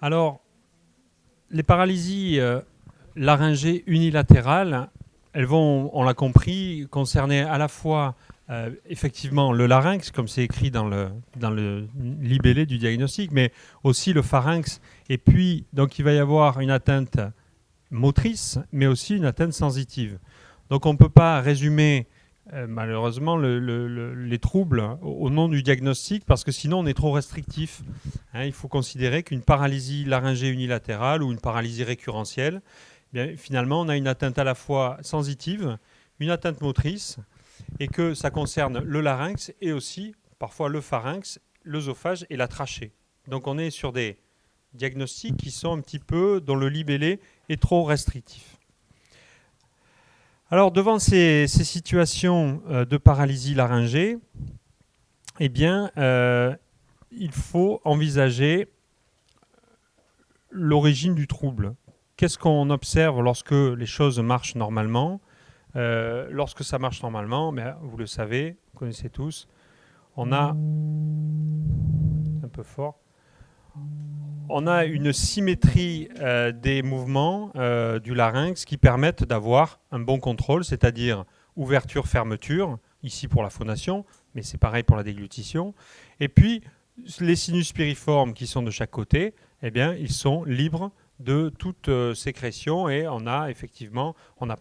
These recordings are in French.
Alors, les paralysies laryngées unilatérales, elles vont, on l'a compris, concerner à la fois effectivement le larynx, comme c'est écrit dans le libellé du diagnostic, mais aussi le pharynx. Et puis, donc, il va y avoir une atteinte motrice, mais aussi une atteinte sensitive. Donc, on ne peut pas résumer malheureusement les troubles au nom du diagnostic parce que sinon on est trop restrictif. Il faut considérer qu'une paralysie laryngée unilatérale ou une paralysie récurrentielle, eh bien, finalement on a une atteinte à la fois sensitive, une atteinte motrice et que ça concerne le larynx et aussi parfois le pharynx, l'œsophage et la trachée. Donc on est sur des diagnostics qui sont un petit peu dont le libellé est trop restrictif. Alors, devant ces situations de paralysie laryngée, eh bien, il faut envisager l'origine du trouble. Qu'est-ce qu'on observe lorsque les choses marchent normalement ? Lorsque ça marche normalement, mais vous le savez, vous connaissez tous, on a un peu fort. On a une symétrie des mouvements du larynx qui permettent d'avoir un bon contrôle, c'est-à-dire ouverture-fermeture, ici pour la phonation, mais c'est pareil pour la déglutition. Et puis, les sinus piriformes qui sont de chaque côté, eh bien, ils sont libres de toute sécrétion et on n'a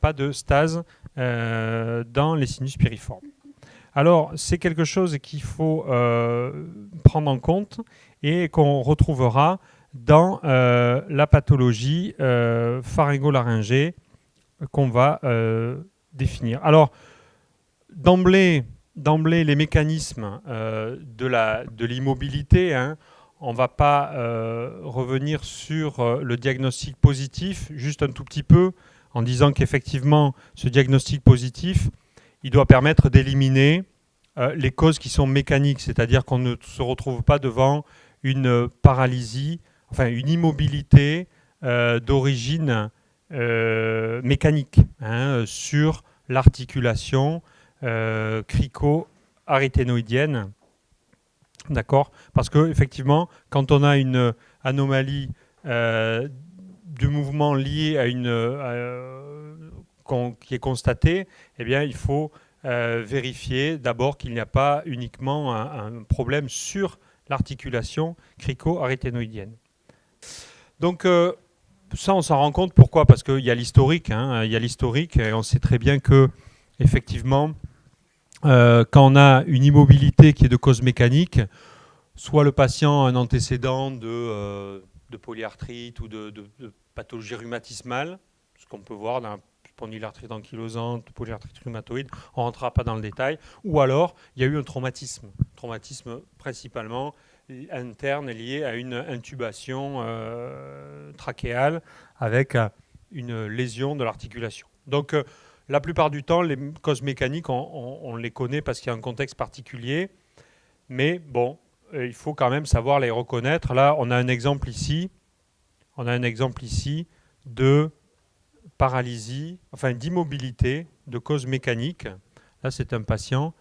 pas de stase dans les sinus piriformes. Alors, c'est quelque chose qu'il faut prendre en compte et qu'on retrouvera dans la pathologie pharyngo-laryngée qu'on va définir. Alors, d'emblée, les mécanismes de l'immobilité, on ne va pas revenir sur le diagnostic positif, juste un tout petit peu, en disant qu'effectivement, ce diagnostic positif, il doit permettre d'éliminer les causes qui sont mécaniques, c'est-à-dire qu'on ne se retrouve pas devant une paralysie, enfin une immobilité d'origine mécanique sur l'articulation crico-aryténoïdienne. D'accord ? Parce qu'effectivement, quand on a une anomalie du mouvement lié à qui est constatée, eh bien, il faut vérifier d'abord qu'il n'y a pas uniquement un problème sur l'articulation crico-aryténoïdienne. Donc, ça, on s'en rend compte. Pourquoi ? Parce qu'il y a l'historique. Il y a l'historique et on sait très bien que, effectivement, quand on a une immobilité qui est de cause mécanique, soit le patient a un antécédent de polyarthrite ou de pathologie rhumatismale, ce qu'on peut voir dans la spondylarthrite ankylosante, polyarthrite rhumatoïde, on ne rentrera pas dans le détail, ou alors il y a eu un traumatisme principalement interne lié à une intubation trachéale avec une lésion de l'articulation. Donc la plupart du temps, les causes mécaniques, on les connaît parce qu'il y a un contexte particulier, mais bon, il faut quand même savoir les reconnaître. Là, on a un exemple ici de paralysie, enfin d'immobilité de cause mécanique. Là, c'est un patient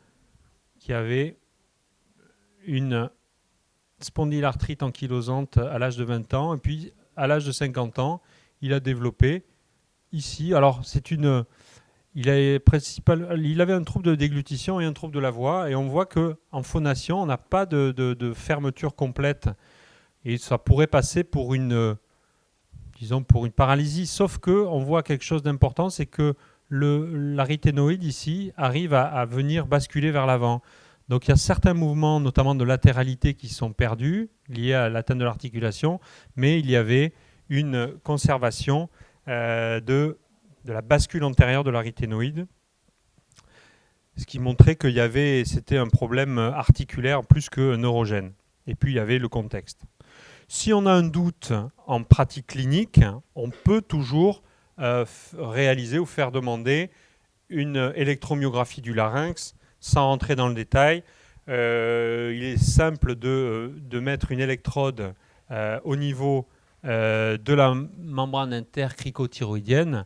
qui avait une spondylarthrite ankylosante à l'âge de 20 ans, et puis à l'âge de 50 ans, il a développé ici, alors il avait un trouble de déglutition et un trouble de la voix, et on voit qu'en phonation, on n'a pas de fermeture complète, et ça pourrait passer pour une paralysie, sauf qu'on voit quelque chose d'important, c'est que l'aryténoïde ici arrive à venir basculer vers l'avant. Donc il y a certains mouvements, notamment de latéralité, qui sont perdus, liés à l'atteinte de l'articulation, mais il y avait une conservation de la bascule antérieure de l'aryténoïde, ce qui montrait que c'était un problème articulaire plus que neurogène. Et puis il y avait le contexte. Si on a un doute en pratique clinique, on peut toujours réaliser ou faire demander une électromyographie du larynx sans rentrer dans le détail. Il est simple de mettre une électrode au niveau de la membrane intercricothyroïdienne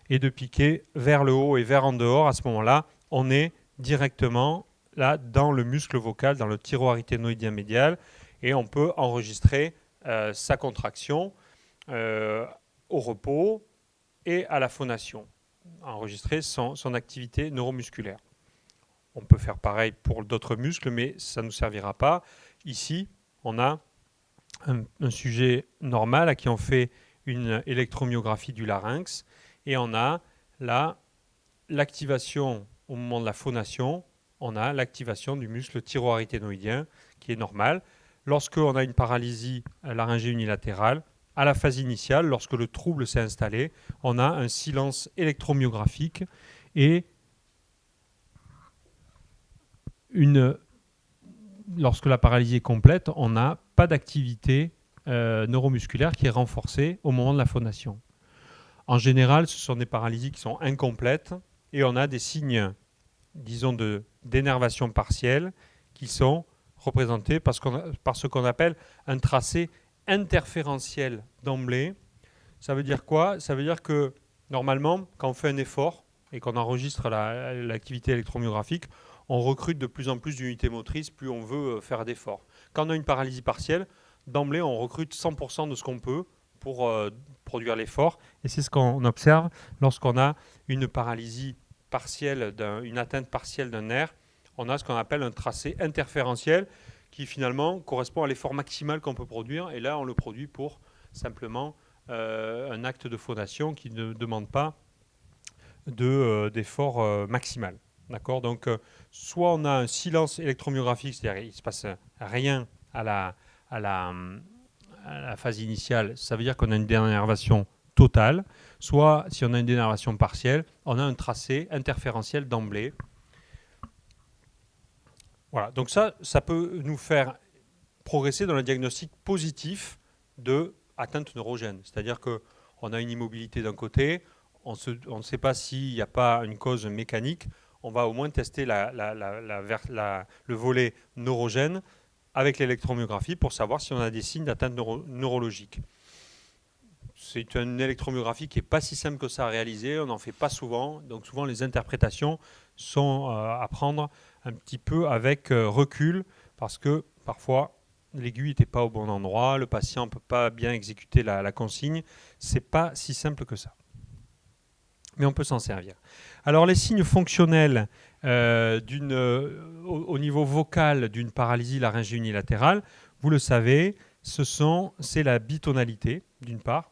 et de piquer vers le haut et vers en dehors. À ce moment-là, on est directement là dans le muscle vocal, dans le thyroaryténoïdien médial, et on peut enregistrer sa contraction au repos et à la phonation, enregistrer son activité neuromusculaire. On peut faire pareil pour d'autres muscles, mais ça ne nous servira pas. Ici, on a un sujet normal à qui on fait une électromyographie du larynx et on a là l'activation au moment de la phonation, on a l'activation du muscle thyroarythénoïdien qui est normal. Lorsqu'on a une paralysie laryngée unilatérale, à la phase initiale, lorsque le trouble s'est installé, on a un silence électromyographique et lorsque la paralysie est complète, on n'a pas d'activité neuromusculaire qui est renforcée au moment de la phonation. En général, ce sont des paralysies qui sont incomplètes et on a des signes, disons, d'énervation partielle qui sont représentés par ce qu'on appelle un tracé interférentiel d'emblée. Ça veut dire quoi? Ça veut dire que normalement, quand on fait un effort et qu'on enregistre l'activité électromyographique, on recrute de plus en plus d'unités motrices, plus on veut faire d'efforts. Quand on a une paralysie partielle, d'emblée, on recrute 100% de ce qu'on peut pour produire l'effort. Et c'est ce qu'on observe lorsqu'on a une paralysie partielle, une atteinte partielle d'un nerf. On a ce qu'on appelle un tracé interférentiel qui finalement correspond à l'effort maximal qu'on peut produire. Et là, on le produit pour simplement un acte de phonation qui ne demande pas d'effort maximal. D'accord? Donc, soit on a un silence électromyographique, c'est-à-dire qu'il ne se passe rien à la phase initiale, ça veut dire qu'on a une dénervation totale, soit si on a une dénervation partielle, on a un tracé interférentiel d'emblée. Voilà, donc ça peut nous faire progresser dans le diagnostic positif de atteinte neurogène. C'est-à-dire qu'on a une immobilité d'un côté, on ne sait pas s'il n'y a pas une cause mécanique, on va au moins tester le volet neurogène avec l'électromyographie pour savoir si on a des signes d'atteinte neurologique. C'est une électromyographie qui n'est pas si simple que ça à réaliser, on n'en fait pas souvent, donc souvent les interprétations sont à prendre un petit peu avec recul, parce que parfois l'aiguille n'était pas au bon endroit, le patient ne peut pas bien exécuter la consigne, c'est pas si simple que ça. Mais on peut s'en servir. Alors les signes fonctionnels au niveau vocal d'une paralysie laryngée unilatérale, vous le savez, c'est la bitonalité d'une part,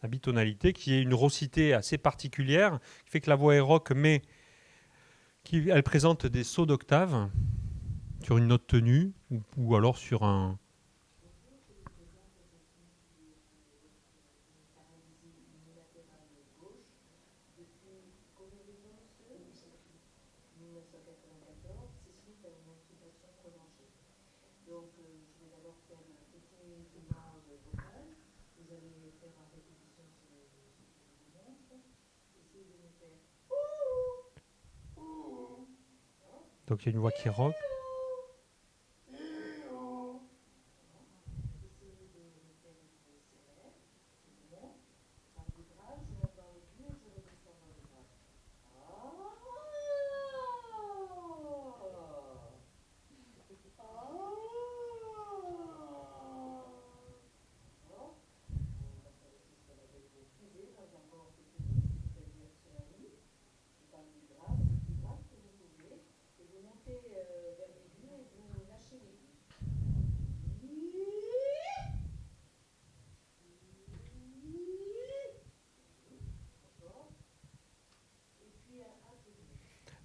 la bitonalité qui est une raucité assez particulière, qui fait que la voix est rauque, mais elle présente des sauts d'octave sur une note tenue ou alors sur un... Donc il y a une voix qui rock.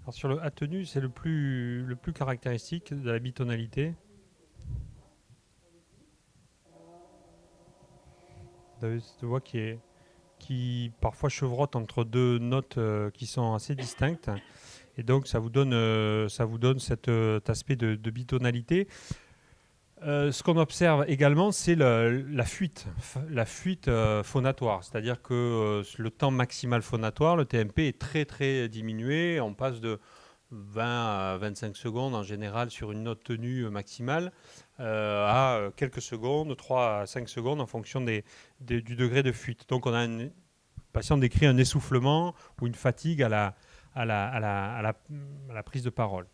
Alors sur le A-tenu, c'est le plus caractéristique de la bitonalité. Vous avez cette voix qui parfois chevrotte entre deux notes qui sont assez distinctes. Et donc ça vous donne cet aspect de bitonalité. Ce qu'on observe également, c'est la fuite phonatoire. C'est-à-dire que le temps maximal phonatoire, le TMP, est très très diminué. On passe de 20 à 25 secondes en général sur une note tenue maximale à quelques secondes, 3 à 5 secondes en fonction du degré de fuite. Donc on a le patient décrit un essoufflement ou une fatigue à la prise de parole.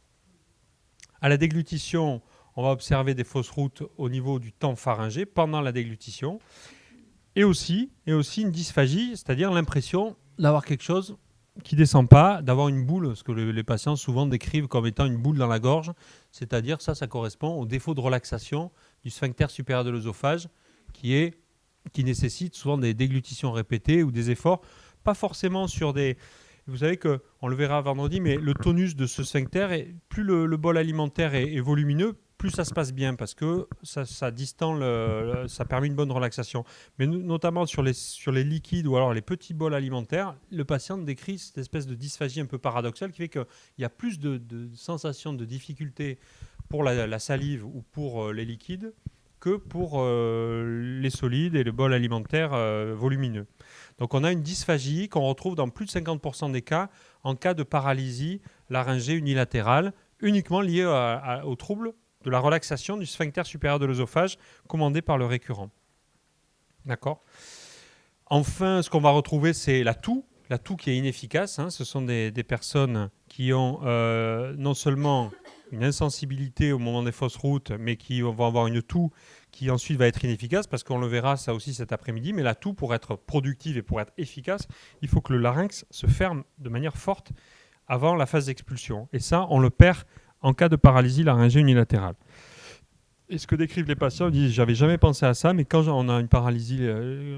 À la déglutition, on va observer des fausses routes au niveau du temps pharyngé pendant la déglutition. Et aussi une dysphagie, c'est-à-dire l'impression d'avoir quelque chose qui ne descend pas, d'avoir une boule, ce que les patients souvent décrivent comme étant une boule dans la gorge, c'est-à-dire ça correspond au défaut de relaxation du sphincter supérieur de l'œsophage qui nécessite souvent des déglutitions répétées ou des efforts, pas forcément sur des... Vous savez qu'on le verra vendredi, mais le tonus de ce sphincter, plus le bol alimentaire est volumineux, plus ça se passe bien parce que ça distend, ça permet une bonne relaxation. Mais notamment sur les liquides ou alors les petits bols alimentaires, le patient décrit cette espèce de dysphagie un peu paradoxale qui fait qu'il y a plus de sensations de difficulté pour la salive ou pour les liquides que pour les solides et le bol alimentaire volumineux. Donc on a une dysphagie qu'on retrouve dans plus de 50% des cas en cas de paralysie laryngée unilatérale, uniquement liée au trouble de la relaxation du sphincter supérieur de l'œsophage commandé par le récurrent. D'accord ? Enfin, ce qu'on va retrouver, c'est la toux qui est inefficace. Ce sont des personnes qui ont non seulement une insensibilité au moment des fausses routes, mais qui vont avoir une toux qui ensuite va être inefficace, parce qu'on le verra ça aussi cet après-midi, mais la toux, pour être productive et pour être efficace, il faut que le larynx se ferme de manière forte avant la phase d'expulsion. Et ça, on le perd en cas de paralysie laryngée unilatérale. Et ce que décrivent les patients, ils disent « j'avais jamais pensé à ça, mais quand on a une paralysie,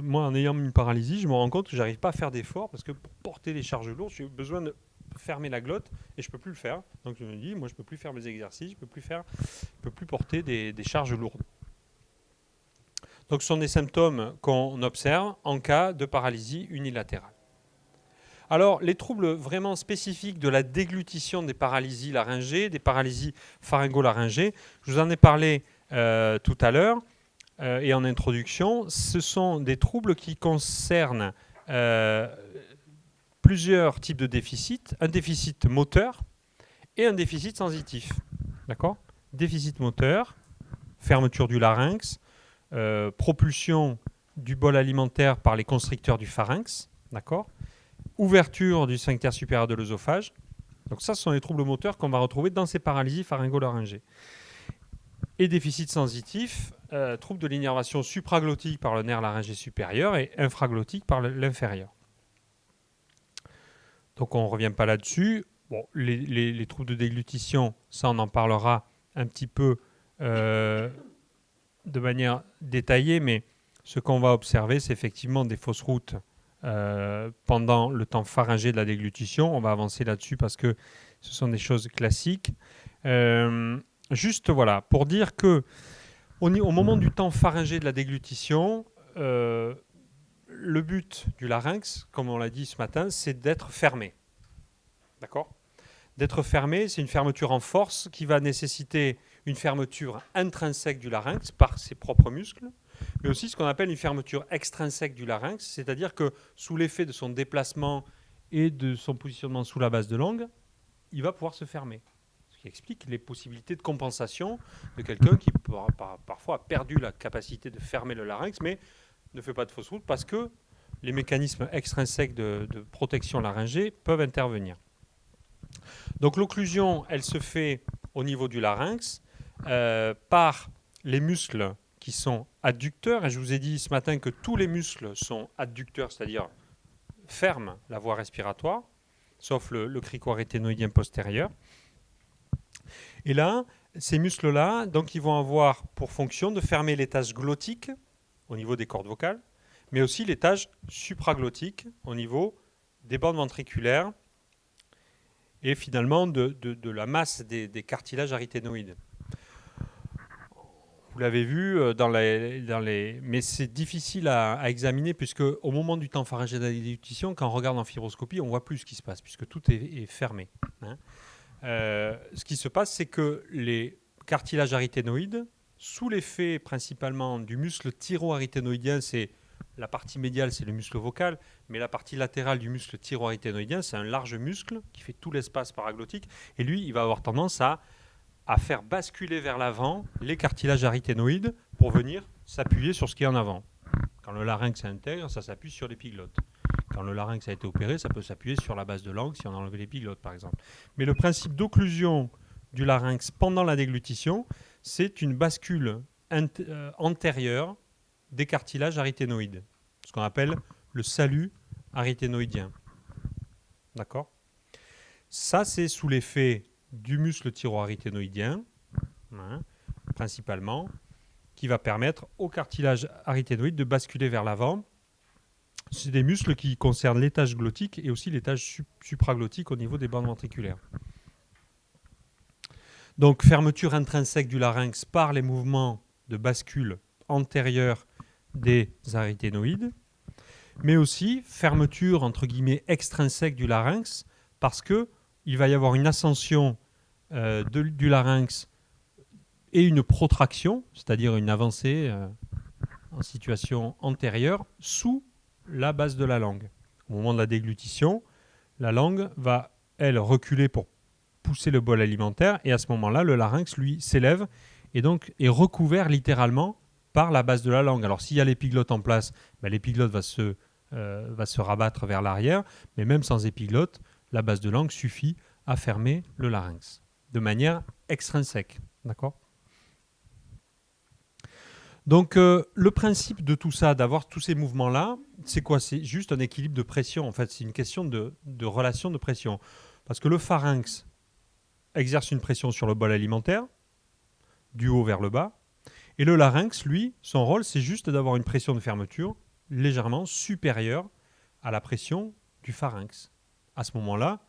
moi en ayant une paralysie, je me rends compte que j'arrive pas à faire d'efforts, parce que pour porter les charges lourdes, j'ai besoin de fermer la glotte et je peux plus le faire. Donc je me dis, moi je peux plus faire mes exercices, je peux plus porter des charges lourdes. » Donc ce sont des symptômes qu'on observe en cas de paralysie unilatérale. Alors, les troubles vraiment spécifiques de la déglutition des paralysies laryngées, des paralysies pharyngo-laryngées, je vous en ai parlé tout à l'heure et en introduction. Ce sont des troubles qui concernent plusieurs types de déficits, un déficit moteur et un déficit sensitif. D'accord ? Déficit moteur, fermeture du larynx, propulsion du bol alimentaire par les constricteurs du pharynx, d'accord ? Ouverture du sphincter supérieur de l'œsophage. Donc ça, ce sont les troubles moteurs qu'on va retrouver dans ces paralysies pharyngo-laryngées. Et déficit sensitif, trouble de l'innervation supraglottique par le nerf laryngé supérieur et infraglottique par l'inférieur. Donc on ne revient pas là-dessus. Bon, les troubles de déglutition, ça on en parlera un petit peu de manière détaillée, mais ce qu'on va observer, c'est effectivement des fausses routes pendant le temps pharyngé de la déglutition. On va avancer là-dessus parce que ce sont des choses classiques. Juste voilà, pour dire que au moment du temps pharyngé de la déglutition, le but du larynx, comme on l'a dit ce matin, c'est d'être fermé. D'accord ? D'être fermé, c'est une fermeture en force qui va nécessiter une fermeture intrinsèque du larynx par ses propres muscles, mais aussi ce qu'on appelle une fermeture extrinsèque du larynx, c'est-à-dire que sous l'effet de son déplacement et de son positionnement sous la base de langue, il va pouvoir se fermer. Ce qui explique les possibilités de compensation de quelqu'un qui parfois a perdu la capacité de fermer le larynx, mais ne fait pas de fausse route parce que les mécanismes extrinsèques de protection laryngée peuvent intervenir. Donc l'occlusion, elle se fait au niveau du larynx par les muscles qui sont adducteurs. Et je vous ai dit ce matin que tous les muscles sont adducteurs, c'est-à-dire ferment la voie respiratoire, sauf le cricoaryténoïdien postérieur. Et là, ces muscles-là, donc, ils vont avoir pour fonction de fermer l'étage glottique au niveau des cordes vocales, mais aussi l'étage supraglottique au niveau des bandes ventriculaires et finalement de la masse des cartilages aryténoïdes. Vous l'avez vu mais c'est difficile à examiner puisque au moment du temps pharyngé de la déglutition, quand on regarde en fibroscopie, on voit plus ce qui se passe puisque tout est fermé. Ce qui se passe, c'est que les cartilages aryténoïdes, sous l'effet principalement du muscle thyroaryténoïdien, c'est la partie médiale, c'est le muscle vocal, mais la partie latérale du muscle thyroaryténoïdien, c'est un large muscle qui fait tout l'espace paraglottique, et lui, il va avoir tendance à faire basculer vers l'avant les cartilages aryténoïdes pour venir s'appuyer sur ce qui est en avant. Quand le larynx s'intègre, ça s'appuie sur l'épiglotte. Quand le larynx a été opéré, ça peut s'appuyer sur la base de langue si on a enlevé l'épiglotte, par exemple. Mais le principe d'occlusion du larynx pendant la déglutition, c'est une bascule antérieure des cartilages aryténoïdes, ce qu'on appelle le salut aryténoïdien. D'accord ? Ça, c'est sous l'effet du muscle thyroaryténoïdien, hein, principalement, qui va permettre au cartilage aryténoïde de basculer vers l'avant. C'est des muscles qui concernent l'étage glottique et aussi l'étage supraglottique au niveau des bandes ventriculaires. Donc, fermeture intrinsèque du larynx par les mouvements de bascule antérieure des aryténoïdes, mais aussi fermeture, entre guillemets, extrinsèque du larynx, parce qu'il va y avoir une ascension du larynx et une protraction, c'est-à-dire une avancée en situation antérieure, sous la base de la langue. Au moment de la déglutition, la langue va, elle, reculer pour pousser le bol alimentaire, et à ce moment-là, le larynx, lui, s'élève et donc est recouvert littéralement par la base de la langue. Alors, s'il y a l'épiglotte en place, l'épiglotte va se rabattre vers l'arrière, mais même sans épiglotte, la base de langue suffit à fermer le larynx de manière extrinsèque. D'accord ? Donc, le principe de tout ça, d'avoir tous ces mouvements-là, c'est quoi ? C'est juste un équilibre de pression. En fait, c'est une question de relation de pression. Parce que le pharynx exerce une pression sur le bol alimentaire, du haut vers le bas, et le larynx, lui, son rôle, c'est juste d'avoir une pression de fermeture légèrement supérieure à la pression du pharynx. À ce moment-là,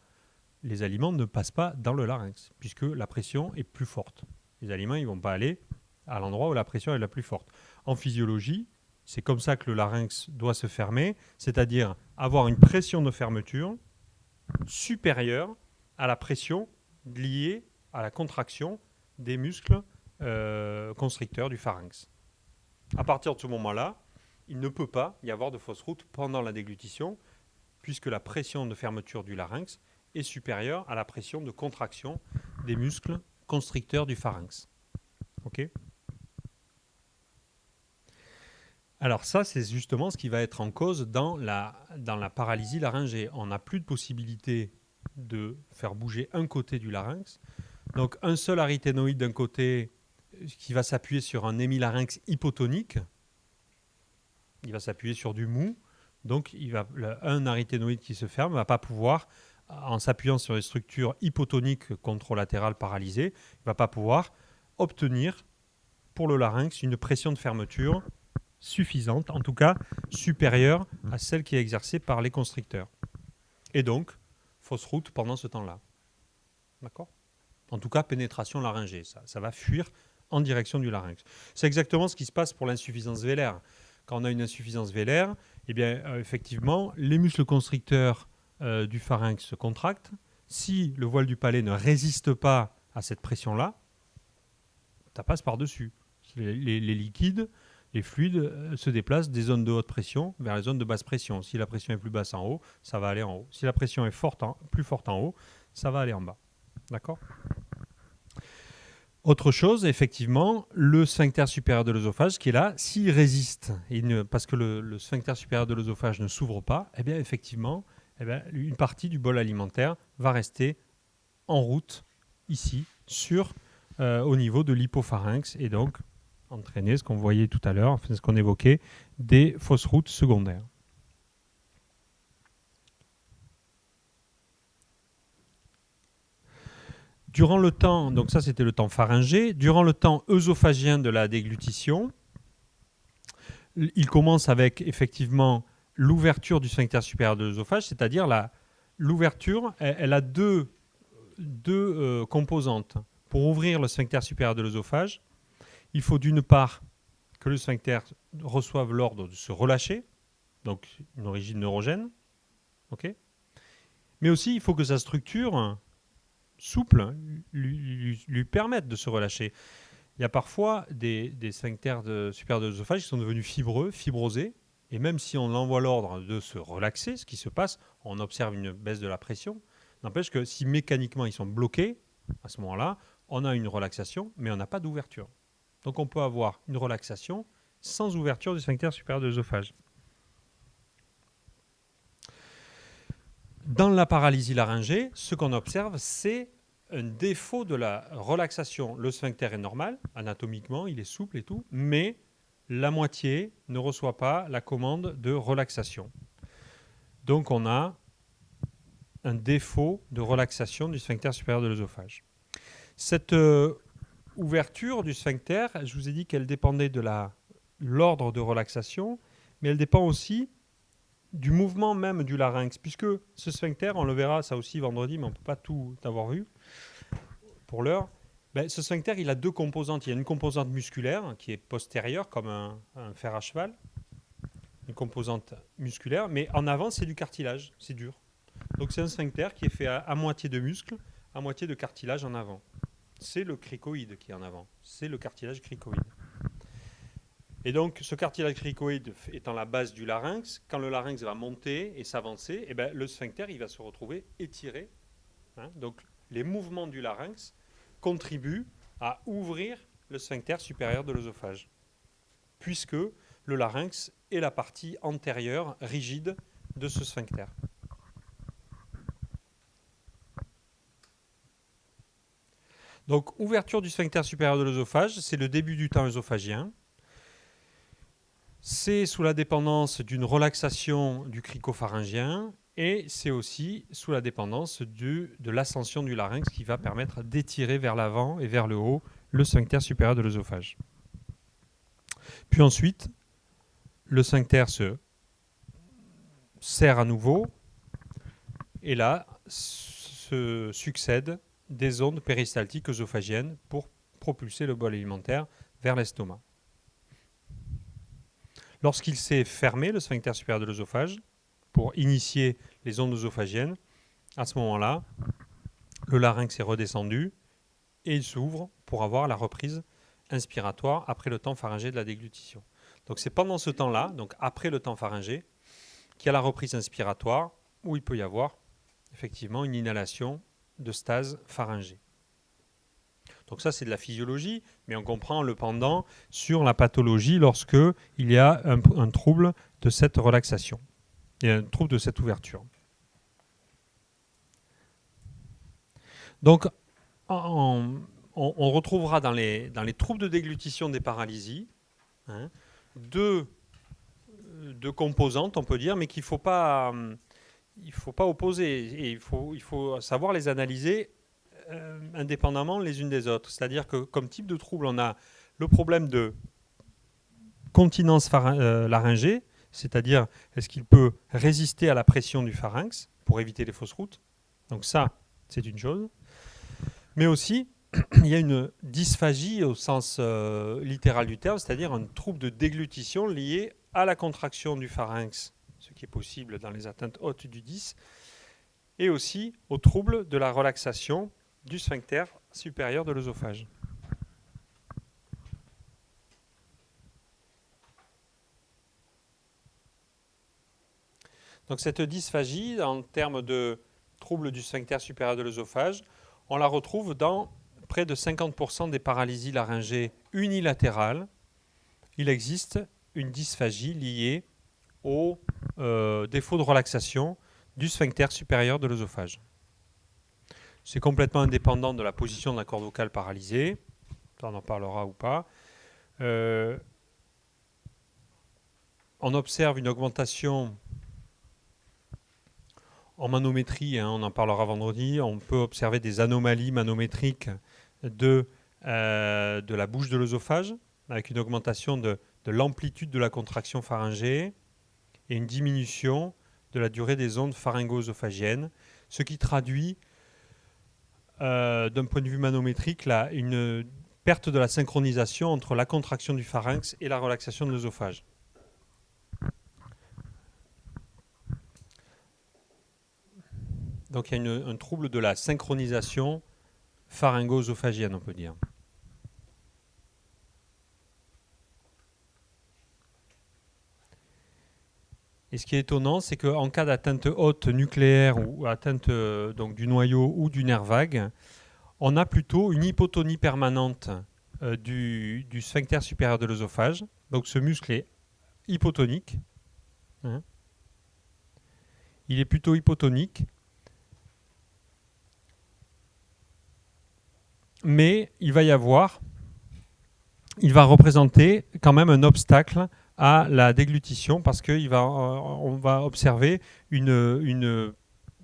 les aliments ne passent pas dans le larynx, puisque la pression est plus forte. Les aliments, ils ne vont pas aller à l'endroit où la pression est la plus forte. En physiologie, c'est comme ça que le larynx doit se fermer, c'est-à-dire avoir une pression de fermeture supérieure à la pression liée à la contraction des muscles constricteurs du pharynx. À partir de ce moment-là, il ne peut pas y avoir de fausse route pendant la déglutition, puisque la pression de fermeture du larynx est supérieure à la pression de contraction des muscles constricteurs du pharynx. Ok ? Alors ça, c'est justement ce qui va être en cause dans la paralysie laryngée. On n'a plus de possibilité de faire bouger un côté du larynx. Donc un seul aryténoïde d'un côté qui va s'appuyer sur un hémilarynx hypotonique, il va s'appuyer sur du mou, donc un aryténoïde qui se ferme ne va pas pouvoir, en s'appuyant sur les structures hypotoniques contralatérales paralysées, il ne va pas pouvoir obtenir pour le larynx une pression de fermeture suffisante, en tout cas supérieure à celle qui est exercée par les constricteurs. Et donc, fausse route pendant ce temps-là. D'accord ? En tout cas, pénétration laryngée. Ça va fuir en direction du larynx. C'est exactement ce qui se passe pour l'insuffisance vélaire. Quand on a une insuffisance vélaire, eh bien, effectivement, les muscles constricteurs du pharynx se contractent. Si le voile du palais ne résiste pas à cette pression-là, ça passe par-dessus. Les liquides, les fluides se déplacent des zones de haute pression vers les zones de basse pression. Si la pression est plus basse en haut, ça va aller en haut. Si la pression est plus forte en haut, ça va aller en bas. D'accord ? Autre chose, effectivement, le sphincter supérieur de l'œsophage qui est là, s'il résiste, parce que le sphincter supérieur de l'œsophage ne s'ouvre pas, eh bien, effectivement, une partie du bol alimentaire va rester en route, ici, au niveau de l'hypopharynx, et donc entraîner ce qu'on voyait tout à l'heure, enfin, ce qu'on évoquait, des fausses routes secondaires. Durant le temps, donc ça c'était le temps pharyngé, durant le temps œsophagien de la déglutition, il commence avec effectivement l'ouverture du sphincter supérieur de l'œsophage, c'est-à-dire l'ouverture, elle a deux composantes. Pour ouvrir le sphincter supérieur de l'œsophage, il faut d'une part que le sphincter reçoive l'ordre de se relâcher, donc une origine neurogène, okay, mais aussi il faut que sa structure souple lui permette de se relâcher. Il y a parfois des sphincters supérieurs de l'œsophage qui sont devenus fibrosés, et même si on envoie l'ordre de se relaxer, ce qui se passe, on observe une baisse de la pression. N'empêche que si mécaniquement ils sont bloqués, à ce moment-là, on a une relaxation, mais on n'a pas d'ouverture. Donc on peut avoir une relaxation sans ouverture du sphincter supérieur de l'œsophage. Dans la paralysie laryngée, ce qu'on observe, c'est un défaut de la relaxation. Le sphincter est normal, anatomiquement, il est souple et tout, mais la moitié ne reçoit pas la commande de relaxation. Donc on a un défaut de relaxation du sphincter supérieur de l'œsophage. Cette ouverture du sphincter, je vous ai dit qu'elle dépendait de l'ordre de relaxation, mais elle dépend aussi du mouvement même du larynx, puisque ce sphincter, on le verra ça aussi vendredi, mais on ne peut pas tout avoir vu pour l'heure. Ce sphincter, il a deux composantes. Il y a une composante musculaire qui est postérieure, comme un fer à cheval, une composante musculaire, mais en avant, c'est du cartilage, c'est dur. Donc c'est un sphincter qui est fait à moitié de muscle, à moitié de cartilage en avant. C'est le cricoïde qui est en avant, c'est le cartilage cricoïde. Et donc, ce cartilage cricoïde étant la base du larynx, quand le larynx va monter et s'avancer, le sphincter il va se retrouver étiré. Donc, les mouvements du larynx contribuent à ouvrir le sphincter supérieur de l'œsophage, puisque le larynx est la partie antérieure rigide de ce sphincter. Donc, ouverture du sphincter supérieur de l'œsophage, c'est le début du temps œsophagien. C'est sous la dépendance d'une relaxation du cricopharyngien et c'est aussi sous la dépendance de l'ascension du larynx qui va permettre d'étirer vers l'avant et vers le haut le sphincter supérieur de l'œsophage. Puis ensuite, le sphincter se serre à nouveau et là se succèdent des ondes péristaltiques œsophagiennes pour propulser le bol alimentaire vers l'estomac. Lorsqu'il s'est fermé, le sphincter supérieur de l'œsophage, pour initier les ondes œsophagiennes, à ce moment-là, le larynx est redescendu et il s'ouvre pour avoir la reprise inspiratoire après le temps pharyngé de la déglutition. Donc c'est pendant ce temps-là, donc après le temps pharyngé, qu'il y a la reprise inspiratoire où il peut y avoir effectivement une inhalation de stase pharyngée. Donc ça, c'est de la physiologie, mais on comprend le pendant sur la pathologie lorsque il y a un trouble de cette relaxation et un trouble de cette ouverture. Donc, on retrouvera dans les troubles de déglutition des paralysies deux composantes, on peut dire, mais qu'il ne faut pas opposer. Et il faut savoir les analyser indépendamment les unes des autres. C'est-à-dire que comme type de trouble, on a le problème de continence laryngée, c'est-à-dire est-ce qu'il peut résister à la pression du pharynx pour éviter les fausses routes. Donc ça, c'est une chose. Mais aussi, il y a une dysphagie au sens littéral du terme, c'est-à-dire un trouble de déglutition lié à la contraction du pharynx, ce qui est possible dans les atteintes hautes du 10, et aussi au trouble de la relaxation du sphincter supérieur de l'œsophage. Donc cette dysphagie, en termes de trouble du sphincter supérieur de l'œsophage, on la retrouve dans près de 50% des paralysies laryngées unilatérales. Il existe une dysphagie liée au défaut de relaxation du sphincter supérieur de l'œsophage. C'est complètement indépendant de la position de la corde vocale paralysée. On en parlera ou pas. On observe une augmentation en manométrie, on en parlera vendredi. On peut observer des anomalies manométriques de la bouche de l'œsophage, avec une augmentation de l'amplitude de la contraction pharyngée et une diminution de la durée des ondes pharyngo-œsophagiennes, ce qui traduit d'un point de vue manométrique une perte de la synchronisation entre la contraction du pharynx et la relaxation de l'œsophage. Donc il y a un trouble de la synchronisation pharyngo-œsophagienne, on peut dire. Et ce qui est étonnant, c'est qu'en cas d'atteinte haute nucléaire ou atteinte donc du noyau ou du nerf vague, on a plutôt une hypotonie permanente du sphincter supérieur de l'œsophage. Donc ce muscle est hypotonique. Il est plutôt hypotonique. mais il va représenter quand même un obstacle à la déglutition parce qu'on va observer une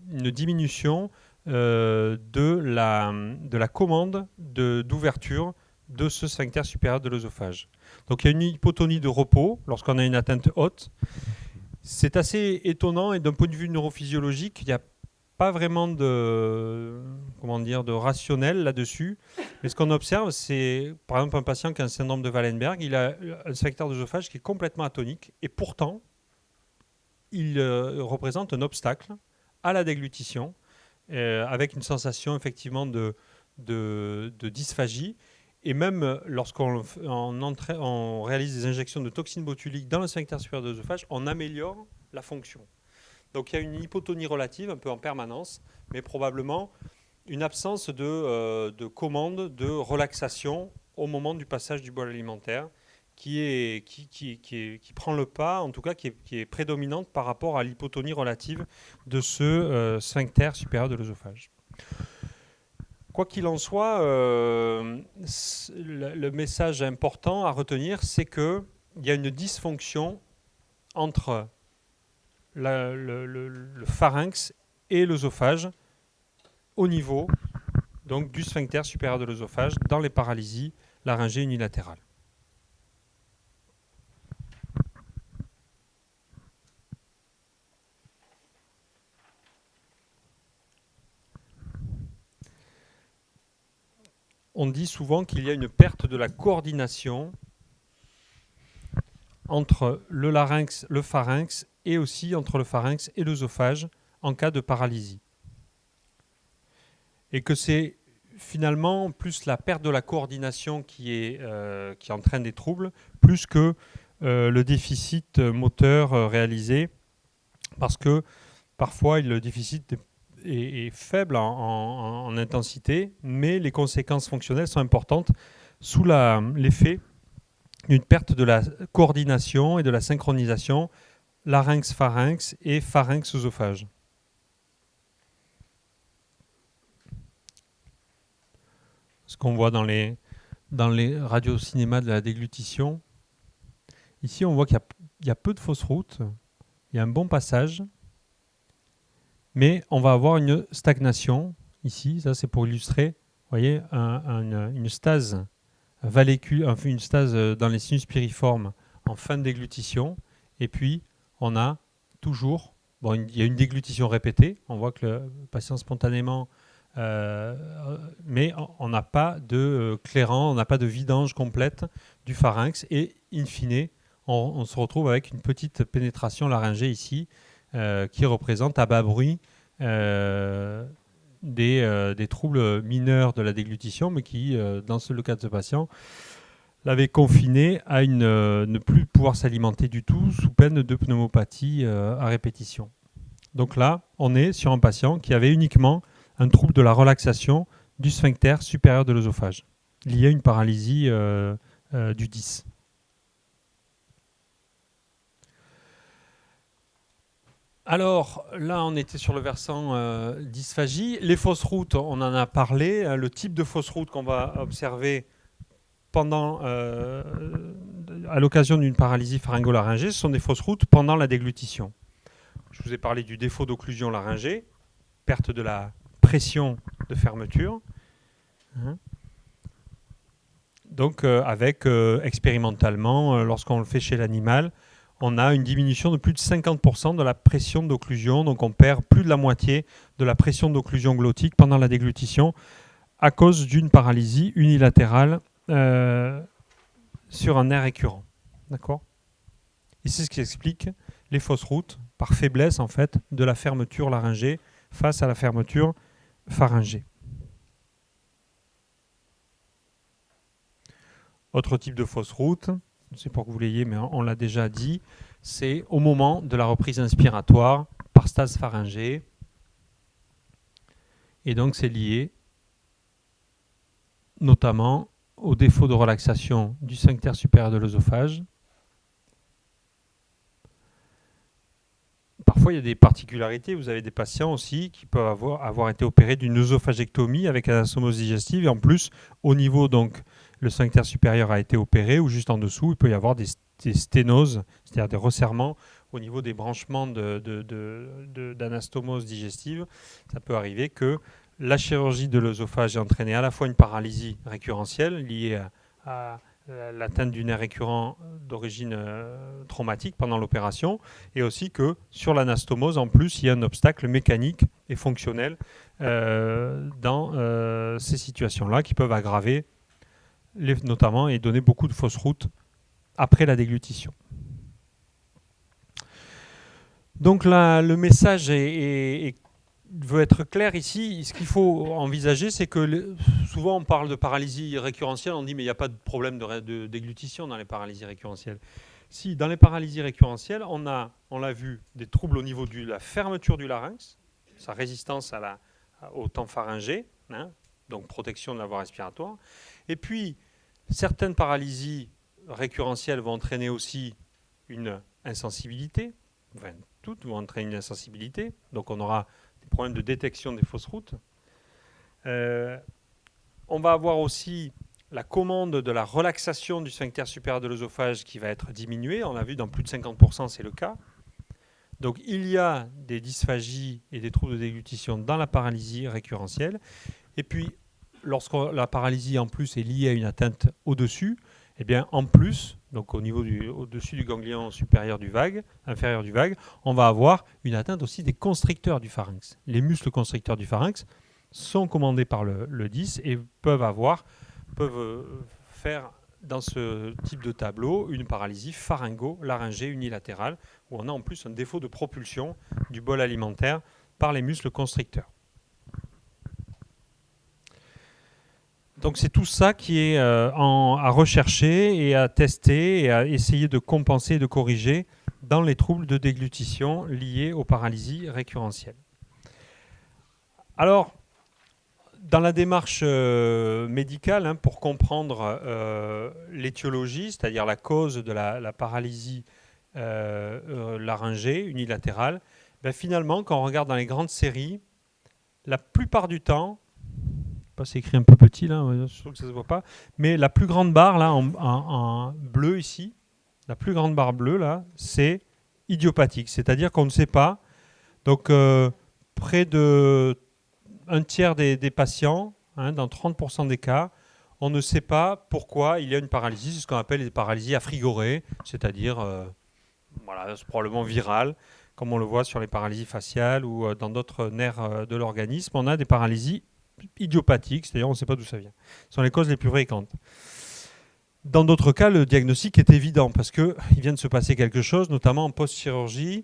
diminution de la commande d'ouverture de ce sphincter supérieur de l'œsophage. Donc il y a une hypotonie de repos lorsqu'on a une atteinte haute. C'est assez étonnant et d'un point de vue neurophysiologique, il n'y a pas vraiment de rationnel là-dessus. Mais ce qu'on observe, c'est par exemple un patient qui a un syndrome de Wallenberg, il a un sphincter d'œsophage qui est complètement atonique et pourtant il représente un obstacle à la déglutition avec une sensation effectivement de dysphagie. Et même lorsqu'on réalise des injections de toxines botuliques dans le sphincter supérieur de l'œsophage, on améliore la fonction. Donc il y a une hypotonie relative un peu en permanence, mais probablement une absence de commande de relaxation au moment du passage du bol alimentaire qui prend le pas, en tout cas qui est prédominante par rapport à l'hypotonie relative de ce sphincter supérieur de l'œsophage. Quoi qu'il en soit, le message important à retenir, c'est qu'il y a une dysfonction entre le pharynx et l'œsophage au niveau donc, du sphincter supérieur de l'œsophage dans les paralysies laryngées unilatérales. On dit souvent qu'il y a une perte de la coordination entre le larynx, le pharynx et aussi entre le pharynx et l'œsophage en cas de paralysie. Et que c'est finalement plus la perte de la coordination qui entraîne des troubles, plus que le déficit moteur réalisé, parce que parfois le déficit est faible en intensité, mais les conséquences fonctionnelles sont importantes sous l'effet d'une perte de la coordination et de la synchronisation larynx-pharynx et pharynx-œsophage. Ce qu'on voit dans les radiocinémas de la déglutition. Ici, on voit qu'il y a peu de fausses routes, il y a un bon passage, mais on va avoir une stagnation ici. Ça, c'est pour illustrer, vous voyez, une stase une stase dans les sinus piriformes en fin de déglutition. Et puis, on a toujours, il y a une déglutition répétée. On voit que le patient spontanément, mais on n'a pas de clairant, on n'a pas de vidange complète du pharynx. Et in fine, on se retrouve avec une petite pénétration laryngée ici, qui représente à bas bruit des troubles mineurs de la déglutition, mais qui, dans le cas de ce patient, l'avait confiné à ne plus pouvoir s'alimenter du tout sous peine de pneumopathie à répétition. Donc là, on est sur un patient qui avait uniquement un trouble de la relaxation du sphincter supérieur de l'œsophage, lié à une paralysie du 10. Alors là, on était sur le versant dysphagie. Les fausses routes, on en a parlé. Le type de fausse route qu'on va observer à l'occasion d'une paralysie pharyngolaryngée, ce sont des fausses routes pendant la déglutition. Je vous ai parlé du défaut d'occlusion laryngée, perte de la pression de fermeture. Donc avec expérimentalement, lorsqu'on le fait chez l'animal, on a une diminution de plus de 50% de la pression d'occlusion. Donc on perd plus de la moitié de la pression d'occlusion glottique pendant la déglutition à cause d'une paralysie unilatérale sur un nerf récurrent. D'accord ? Et c'est ce qui explique les fausses routes par faiblesse en fait de la fermeture laryngée face à la fermeture pharyngée. Autre type de fausse route, je ne sais pas que vous l'ayez, mais on l'a déjà dit, c'est au moment de la reprise inspiratoire par stase pharyngée. Et donc c'est lié notamment au défaut de relaxation du sphincter supérieur de l'œsophage. Parfois fois, il y a des particularités. Vous avez des patients aussi qui peuvent avoir été opérés d'une œsophagectomie avec anastomose digestive. Et en plus, au niveau, donc, le sphincter supérieur a été opéré ou juste en dessous, il peut y avoir des sténoses, c'est-à-dire des resserrements au niveau des branchements d'anastomose digestive. Ça peut arriver que la chirurgie de l'œsophage ait entraîné à la fois une paralysie récurrentielle liée à l'atteinte du nerf récurrent d'origine traumatique pendant l'opération, et aussi que sur l'anastomose, en plus, il y a un obstacle mécanique et fonctionnel dans ces situations-là qui peuvent aggraver, notamment, et donner beaucoup de fausses routes après la déglutition. Donc là, le message veut être clair ici. Ce qu'il faut envisager, c'est que souvent on parle de paralysie récurrentielle, on dit mais il n'y a pas de problème de déglutition dans les paralysies récurrentielles. Si, dans les paralysies récurrentielles, on l'a vu, des troubles au niveau de la fermeture du larynx, sa résistance au temps pharyngé, hein, donc protection de la voie respiratoire. Et puis, certaines paralysies récurrentielles vont entraîner aussi une insensibilité, enfin, toutes vont entraîner une insensibilité, donc on aura des problèmes de détection des fausses routes. On va avoir aussi la commande de la relaxation du sphincter supérieur de l'œsophage qui va être diminuée. On l'a vu, dans plus de 50%, c'est le cas. Donc il y a des dysphagies et des troubles de déglutition dans la paralysie récurrentielle. Et puis, lorsque la paralysie en plus est liée à une atteinte au-dessus, eh bien, en plus, donc au-dessus du ganglion supérieur du vague, inférieur du vague, on va avoir une atteinte aussi des constricteurs du pharynx. Les muscles constricteurs du pharynx sont commandés par le 10 et peuvent faire dans ce type de tableau une paralysie pharyngo-laryngée unilatérale où on a en plus un défaut de propulsion du bol alimentaire par les muscles constricteurs. Donc c'est tout ça qui est à rechercher et à tester et à essayer de compenser et de corriger dans les troubles de déglutition liés aux paralysies récurrentielles. Alors, dans la démarche médicale, pour comprendre l'étiologie, c'est-à-dire la cause de la paralysie laryngée unilatérale, finalement, quand on regarde dans les grandes séries, la plupart du temps, c'est écrit un peu petit là, je suis sûr que ça ne se voit pas, mais la plus grande barre là en bleu ici, la plus grande barre bleue là, c'est idiopathique, c'est-à-dire qu'on ne sait pas. Donc près de un tiers des patients, dans 30% des cas, on ne sait pas pourquoi il y a une paralysie, c'est ce qu'on appelle les paralysies affrigorées, c'est-à-dire c'est probablement viral, comme on le voit sur les paralysies faciales ou dans d'autres nerfs de l'organisme, on a des paralysies idiopathiques, c'est-à-dire on ne sait pas d'où ça vient. Ce sont les causes les plus fréquentes. Dans d'autres cas, le diagnostic est évident parce qu'il vient de se passer quelque chose, notamment en post-chirurgie,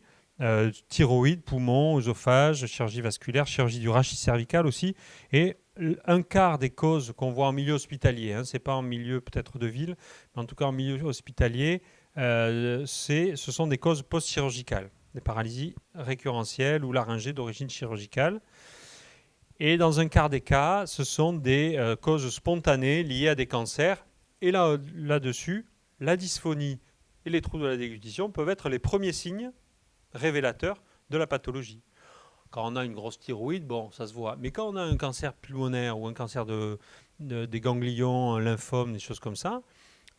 thyroïde, poumon, œsophage, chirurgie vasculaire, chirurgie du rachis cervical aussi. Et un quart des causes qu'on voit en milieu hospitalier, ce n'est pas en milieu peut-être de ville, mais en tout cas en milieu hospitalier, ce sont des causes post-chirurgicales, des paralysies récurrentielles ou laryngées d'origine chirurgicale. Et dans un quart des cas, ce sont des causes spontanées liées à des cancers. Et là-dessus, la dysphonie et les troubles de la déglutition peuvent être les premiers signes révélateurs de la pathologie. Quand on a une grosse thyroïde, ça se voit. Mais quand on a un cancer pulmonaire ou un cancer des ganglions, un lymphome, des choses comme ça,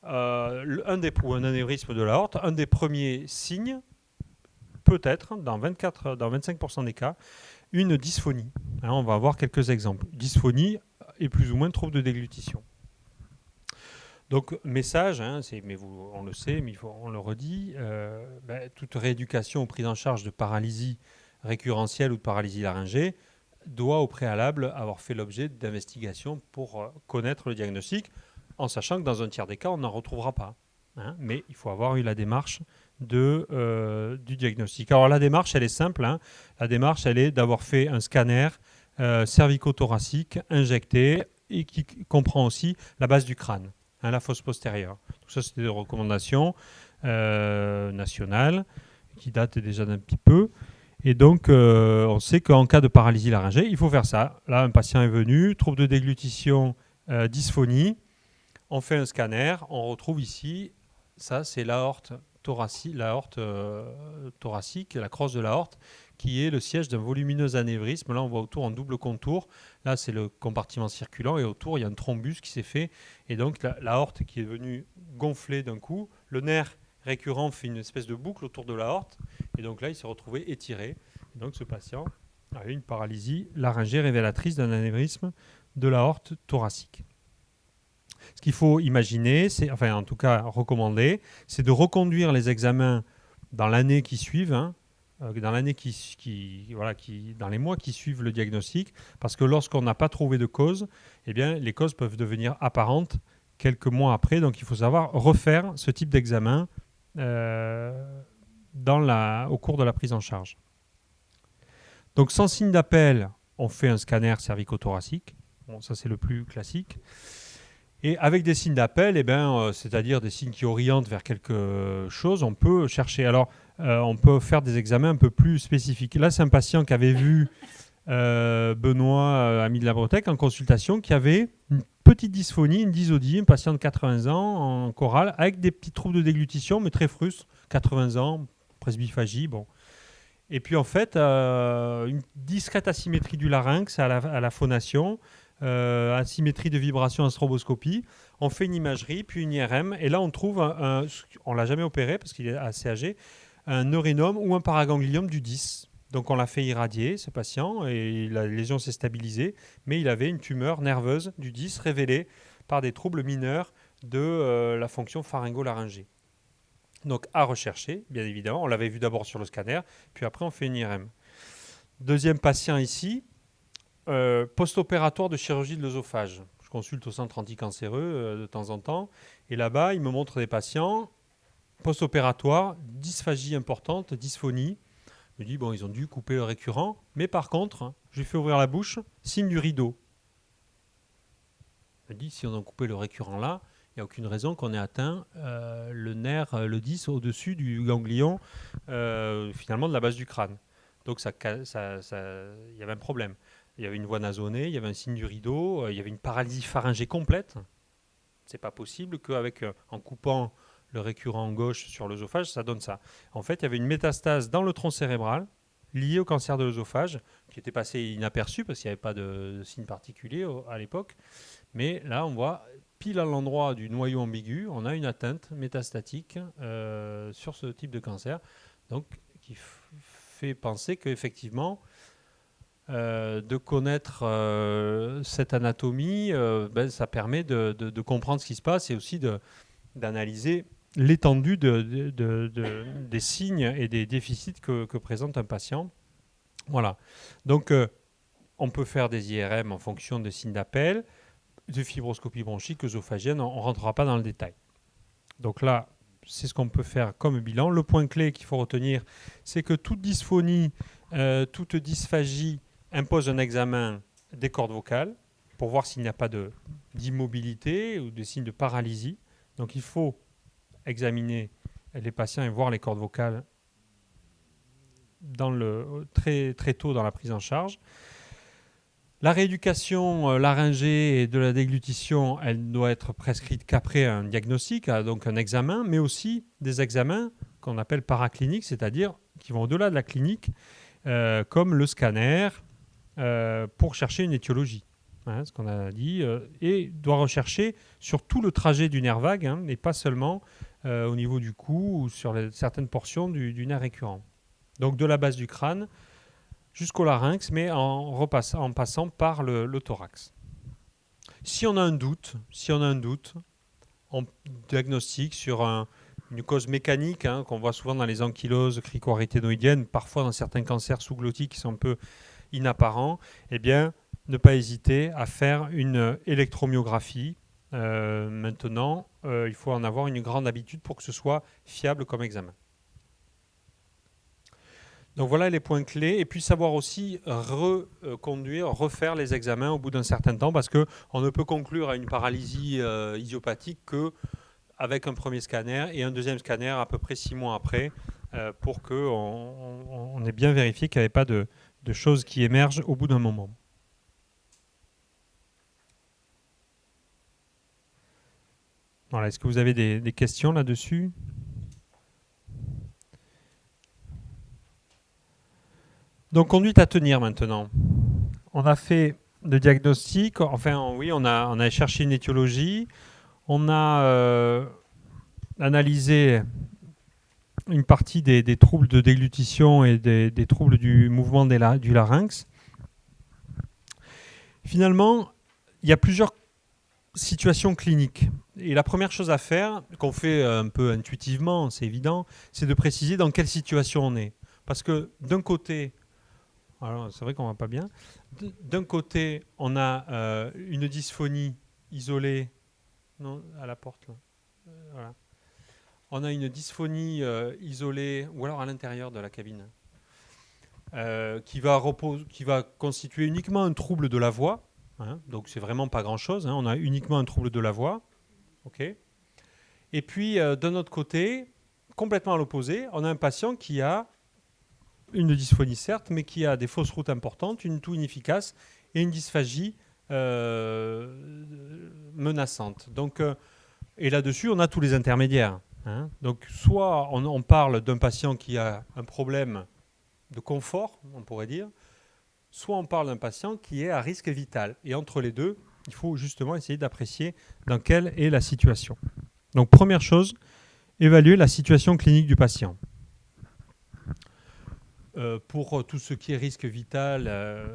ou un anévrisme de l'aorte, un des premiers signes peut être, dans 25% des cas, une dysphonie. On va avoir quelques exemples. Dysphonie et plus ou moins trouble de déglutition. Donc, message, on le sait, mais on le redit, toute rééducation ou prise en charge de paralysie récurrentielle ou de paralysie laryngée doit au préalable avoir fait l'objet d'investigations pour connaître le diagnostic, en sachant que dans un tiers des cas, on n'en retrouvera pas. Mais il faut avoir eu la démarche du diagnostic. Alors la démarche, elle est simple. La démarche, elle est d'avoir fait un scanner cervico-thoracique injecté et qui comprend aussi la base du crâne, la fosse postérieure. Tout ça, c'est des recommandations nationales qui datent déjà d'un petit peu. Et donc, on sait qu'en cas de paralysie laryngée, il faut faire ça. Là, un patient est venu, trouble de déglutition, dysphonie. On fait un scanner, on retrouve ici, ça c'est l'aorte thoracique, la crosse de l'aorte, qui est le siège d'un volumineux anévrisme. Là, on voit autour en double contour. Là, c'est le compartiment circulant et autour, il y a un thrombus qui s'est fait. Et donc, l'aorte qui est venue gonfler d'un coup. Le nerf récurrent fait une espèce de boucle autour de l'aorte. Et donc là, il s'est retrouvé étiré. Et donc, ce patient a eu une paralysie laryngée révélatrice d'un anévrisme de l'aorte thoracique. Ce qu'il faut imaginer, enfin en tout cas recommander, c'est de reconduire les examens dans l'année qui suit, dans les mois qui suivent le diagnostic, parce que lorsqu'on n'a pas trouvé de cause, eh bien, les causes peuvent devenir apparentes quelques mois après. Donc il faut savoir refaire ce type d'examen au cours de la prise en charge. Donc sans signe d'appel, on fait un scanner cervico-thoracique. Bon, ça c'est le plus classique. Et avec des signes d'appel, c'est-à-dire des signes qui orientent vers quelque chose, on peut chercher. Alors, on peut faire des examens un peu plus spécifiques. Là, c'est un patient qui avait vu Benoît, ami de la Bretagne, en consultation, qui avait une petite dysphonie, une dysodie, un patient de 80 ans en chorale, avec des petits troubles de déglutition, mais très frustre, 80 ans, presbyphagie, bon. Et puis en fait, une discrète asymétrie du larynx à la phonation, asymétrie de vibration en stroboscopie. On fait une imagerie, puis une IRM, et là on trouve, on ne l'a jamais opéré parce qu'il est assez âgé, un neurinome ou un paragangliome du 10. Donc on l'a fait irradier, ce patient, et la lésion s'est stabilisée, mais il avait une tumeur nerveuse du 10 révélée par des troubles mineurs de la fonction pharyngo-laryngée. Donc à rechercher, bien évidemment. On l'avait vu d'abord sur le scanner, puis après on fait une IRM. Deuxième patient ici, post-opératoire de chirurgie de l'œsophage. Je consulte au centre anticancéreux de temps en temps. Et là-bas, il me montre des patients post-opératoires, dysphagie importante, dysphonie. Je me dis, bon, ils ont dû couper le récurrent. Mais par contre, je lui fais ouvrir la bouche, signe du rideau. Je me dis, si on a coupé le récurrent là, il n'y a aucune raison qu'on ait atteint le nerf, le 10 au-dessus du ganglion, finalement de la base du crâne. Donc il y avait un problème. Il y avait une voie nasonnée, il y avait un signe du rideau, il y avait une paralysie pharyngée complète. C'est pas possible en coupant le récurrent gauche sur l'œsophage, ça donne ça. En fait, il y avait une métastase dans le tronc cérébral liée au cancer de l'œsophage, qui était passé inaperçu parce qu'il n'y avait pas de signe particulier à l'époque. Mais là, on voit pile à l'endroit du noyau ambigu, on a une atteinte métastatique sur ce type de cancer, donc qui fait penser qu'effectivement, de connaître cette anatomie, ça permet de comprendre ce qui se passe et aussi d'analyser l'étendue des signes et des déficits que présente un patient. Voilà. Donc, on peut faire des IRM en fonction des signes d'appel, de fibroscopie bronchique, œsophagienne, on ne rentrera pas dans le détail. Donc là, c'est ce qu'on peut faire comme bilan. Le point clé qu'il faut retenir, c'est que toute dysphonie, toute dysphagie impose un examen des cordes vocales pour voir s'il n'y a pas d'immobilité ou de signes de paralysie. Donc il faut examiner les patients et voir les cordes vocales très, très tôt dans la prise en charge. La rééducation laryngée et de la déglutition, elle doit être prescrite qu'après un diagnostic, donc un examen, mais aussi des examens qu'on appelle paracliniques, c'est-à-dire qui vont au-delà de la clinique, comme le scanner, pour chercher une étiologie, ce qu'on a dit, et doit rechercher sur tout le trajet du nerf vague, et pas seulement au niveau du cou ou sur certaines portions du nerf récurrent. Donc de la base du crâne jusqu'au larynx, mais en passant par le thorax. Si on a un doute, on diagnostique sur une cause mécanique qu'on voit souvent dans les ankyloses cricoarythénoïdiennes, parfois dans certains cancers sous-glottiques qui sont un peu inapparents, eh bien, ne pas hésiter à faire une électromyographie. Maintenant, il faut en avoir une grande habitude pour que ce soit fiable comme examen. Donc voilà les points clés, et puis savoir aussi refaire les examens au bout d'un certain temps, parce qu'on ne peut conclure à une paralysie idiopathique qu'avec un premier scanner et un deuxième scanner à peu près 6 mois après, pour qu'on ait bien vérifié qu'il n'y avait pas de choses qui émergent au bout d'un moment. Voilà, est-ce que vous avez des questions là-dessus ? Donc, conduite à tenir maintenant. On a fait le diagnostic, enfin oui, on a cherché une étiologie, on a analysé une partie des troubles de déglutition et des troubles du mouvement du larynx. Finalement, il y a plusieurs situations cliniques. Et la première chose à faire, qu'on fait un peu intuitivement, c'est évident, c'est de préciser dans quelle situation on est. Parce que d'un côté, alors c'est vrai qu'on va pas bien, d'un côté, on a une dysphonie isolée, non, à la porte là. Voilà. On a une dysphonie isolée, ou alors à l'intérieur de la cabine, qui va constituer uniquement un trouble de la voix. Hein, donc c'est vraiment pas grand-chose. Hein, on a uniquement un trouble de la voix. Okay. Et puis d'un autre côté, complètement à l'opposé, on a un patient qui a une dysphonie certes, mais qui a des fausses routes importantes, une toux inefficace et une dysphagie menaçante. Donc, et là-dessus, on a tous les intermédiaires. Hein. Donc, soit on parle d'un patient qui a un problème de confort, on pourrait dire, soit on parle d'un patient qui est à risque vital. Et entre les deux, il faut justement essayer d'apprécier dans quelle est la situation. Donc, première chose, évaluer la situation clinique du patient. Pour tout ce qui est risque vital,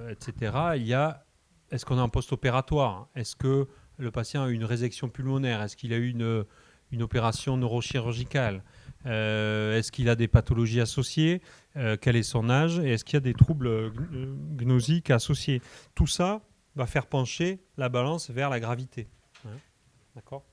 etc., il y a, est-ce qu'on est en post-opératoire? Est-ce que le patient a eu une résection pulmonaire? Est-ce qu'il a eu une opération neurochirurgicale? Est-ce qu'il a des pathologies associées? Quel est son âge? Et est-ce qu'il y a des troubles gnosiques associés? Tout ça va faire pencher la balance vers la gravité. Hein, d'accord?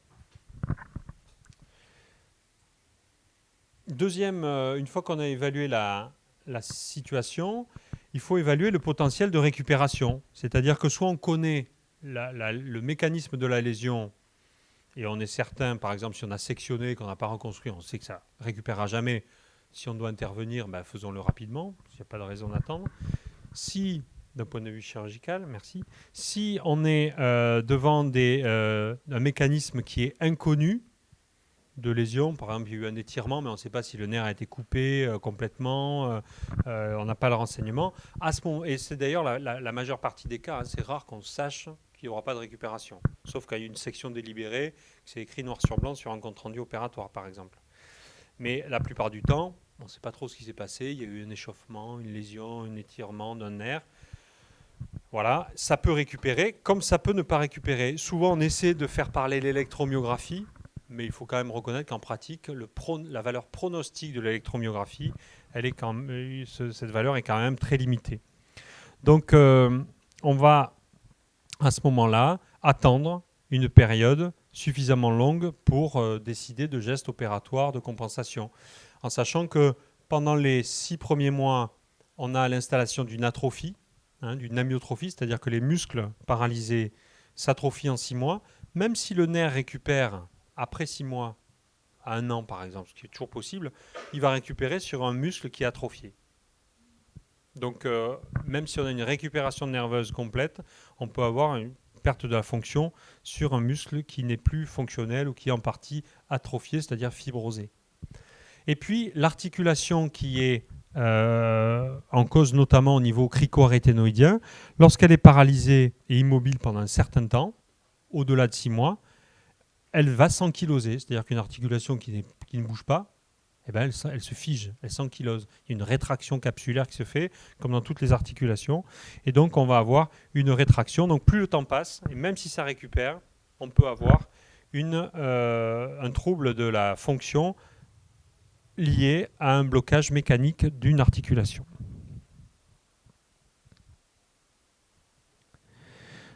Deuxième, une fois qu'on a évalué la situation, il faut évaluer le potentiel de récupération. C'est-à-dire que soit on connaît le mécanisme de la lésion et on est certain, par exemple, si on a sectionné, qu'on n'a pas reconstruit, on sait que ça ne récupérera jamais. Si on doit intervenir, ben, faisons-le rapidement. Il n'y a pas de raison d'attendre. Si, d'un point de vue chirurgical, merci, si on est devant un mécanisme qui est inconnu, de lésions. Par exemple, il y a eu un étirement, mais on ne sait pas si le nerf a été coupé complètement. On n'a pas le renseignement. À ce moment, et c'est d'ailleurs la majeure partie des cas. Hein, c'est rare qu'on sache qu'il n'y aura pas de récupération. Sauf qu'il y a une section délibérée, c'est écrit noir sur blanc sur un compte-rendu opératoire, par exemple. Mais la plupart du temps, on ne sait pas trop ce qui s'est passé. Il y a eu un échauffement, une lésion, un étirement d'un nerf. Voilà, ça peut récupérer, comme ça peut ne pas récupérer. Souvent, on essaie de faire parler l'électromyographie, mais il faut quand même reconnaître qu'en pratique, la valeur pronostique de l'électromyographie, cette valeur est quand même très limitée. Donc, on va à ce moment-là attendre une période suffisamment longue pour décider de gestes opératoires de compensation, en sachant que pendant les 6 premiers mois, on a l'installation d'une atrophie, d'une amyotrophie, c'est-à-dire que les muscles paralysés s'atrophient en 6 mois, même si le nerf récupère après 6 mois à 1 an par exemple, ce qui est toujours possible, il va récupérer sur un muscle qui est atrophié. Donc même si on a une récupération nerveuse complète, on peut avoir une perte de la fonction sur un muscle qui n'est plus fonctionnel ou qui est en partie atrophié, c'est-à-dire fibrosé. Et puis l'articulation qui est en cause notamment au niveau crico-aryténoïdien, lorsqu'elle est paralysée et immobile pendant un certain temps, au-delà de 6 mois, elle va s'ankyloser, c'est-à-dire qu'une articulation qui ne bouge pas, eh ben elle se fige, elle s'ankylose. Il y a une rétraction capsulaire qui se fait, comme dans toutes les articulations, et donc on va avoir une rétraction. Donc plus le temps passe, et même si ça récupère, on peut avoir un trouble de la fonction lié à un blocage mécanique d'une articulation.